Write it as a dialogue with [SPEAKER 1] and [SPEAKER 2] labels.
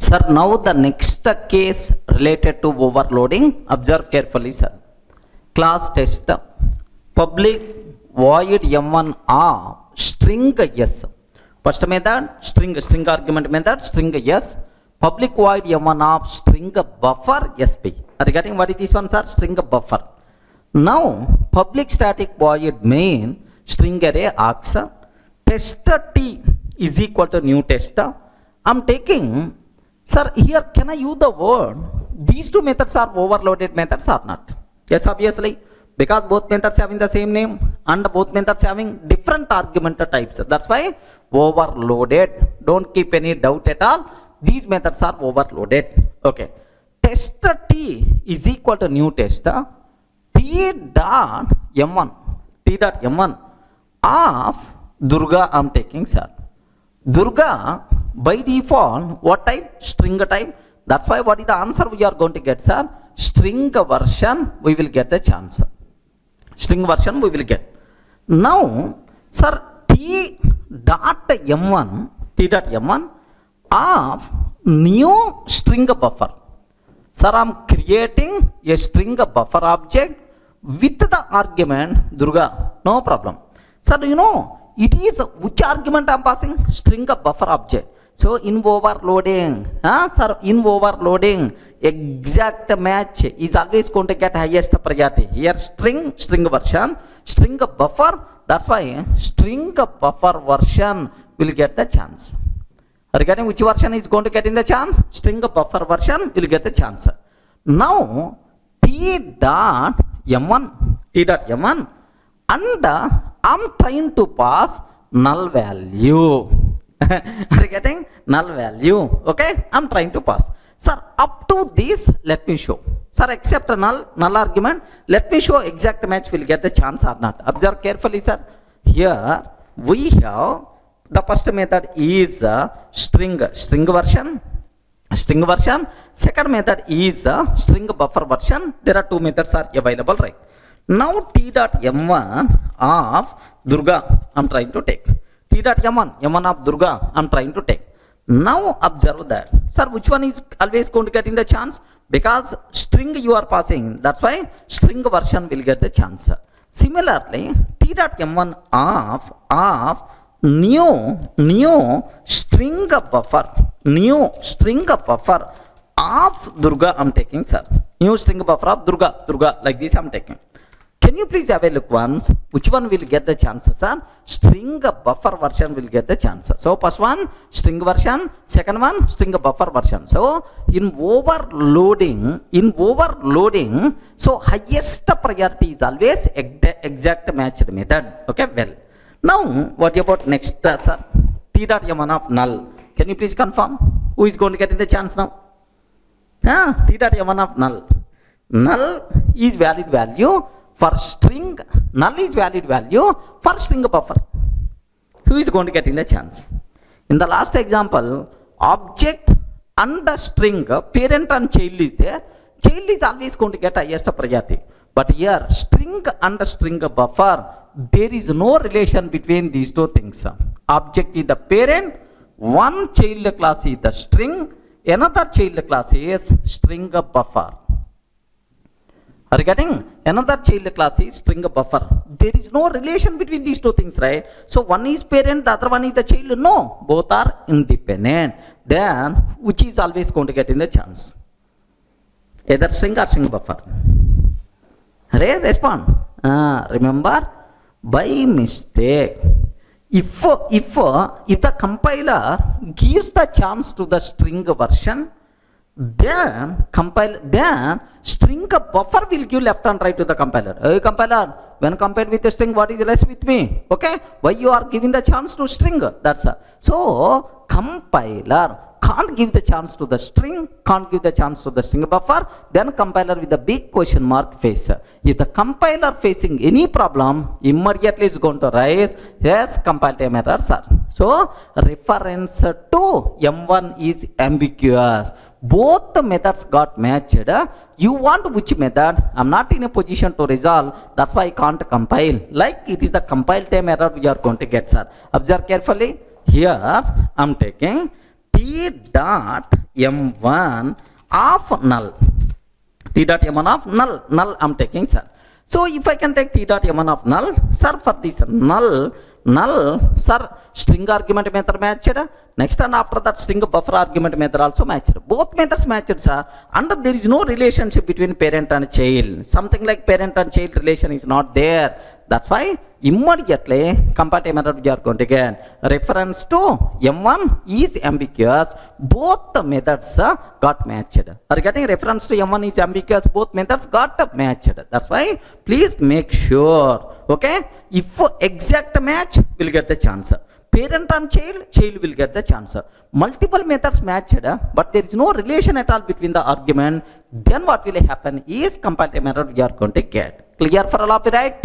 [SPEAKER 1] Sir, now the next case related to overloading. Observe carefully, sir. Class test. Public void m1 of string yes. First method, string argument method, string yes. Public void m1 of string buffer sp. Regarding what is this one, sir? String buffer. Now, public static void main string array args test t is equal to new test. I'm taking, sir, here can I use the word these two methods are overloaded methods or not? Yes, obviously, because both methods having the same name and both methods having different argument types. That's why overloaded. Don't keep any doubt at all. These methods are overloaded. Okay. Test t is equal to new test t dot m1 of Durga. I'm taking, sir. Durga by default what type? String type. That's why what is the answer we are going to get, sir? String version we will get the chance. String version we will get. Now, sir, t dot m1 of new string buffer. Sir, I am creating a string buffer object with the argument Durga. No problem. Sir, you know, it is which argument I am passing? String buffer object. So in overloading, sir, in overloading, exact match is always going to get highest priority. Here string version, string buffer. That's why string buffer version will get the chance. Regarding which version is going to get in the chance? String buffer version will get the chance. Now t dot m1 and I'm trying to pass null value. Are you getting null value? Okay, I'm trying to pass. Sir, up to this, let me show. Sir, except null argument, let me show exact match will get the chance or not. Observe carefully, sir. Here we have the first method is string version. Second method is string buffer version. There are two methods are available, right? Now t dot m1 of Durga I'm trying to take. T dot m1 of Durga I'm trying to take. Now observe that, sir, which one is always going to get in the chance? Because string you are passing, that's why string version will get the chance. Similarly, t dot m1 of new string buffer of Durga I'm taking, sir. New string buffer of Durga like this I'm taking. Can you please have a look once? Which one will get the chance, sir? String buffer version will get the chance. So first one string version, second one string buffer version. So in overloading, so highest priority is always exact matched method. Okay, well. Now what about next, sir? T dot m1 of null. Can you please confirm? Who is going to get in the chance now? T dot m1 of null. Null is valid value for string, null is valid value for string buffer. Who is going to get in the chance? In the last example, object and the string, parent and child is there. Child is always going to get highest priority. But here, string and the string buffer, there is no relation between these two things. Object is the parent, one child class is the string, another child class is string buffer. Are you getting? Another child class is string buffer. There is no relation between these two things, right? So one is parent, the other one is the child. No, both are independent. Then which is always going to get in the chance? Either string or string buffer. Respond. Remember, by mistake, if the compiler gives the chance to the string version, then string buffer will give left and right to the compiler. Hey compiler, when compared with the string, what is less with me? Okay, why you are giving the chance to string? That's so compiler can't give the chance to the string, can't give the chance to the string buffer. Then compiler with the big question mark face. If the compiler facing any problem, immediately it's going to rise, yes, compile time error, sir. So reference to m1 is ambiguous. Both the methods got matched. You want which method? I'm not in a position to resolve. That's why I can't compile. Like it is the compile time error we are going to get, sir. Observe carefully. Here I'm taking t dot m1 of null. T dot m1 of null I'm taking, sir. So if I can take T dot m1 of null, sir, for this null, sir, string argument method matched. Next and after that string buffer argument method also matched. Both methods matched, sir. And there is no relationship between parent and child. Something like parent and child relation is not there. That's why immediately comparative method we are going to get reference to m1 is ambiguous. Both the methods got matched. Are getting reference to m1 is ambiguous. Both methods got matched. That's why please make sure. Okay, if exact match, will get the chance. Parent and child will get the chance. Multiple methods matched, but there is no relation at all between the argument. Then what will happen is comparative method we are going to get. Clear for all of you, right?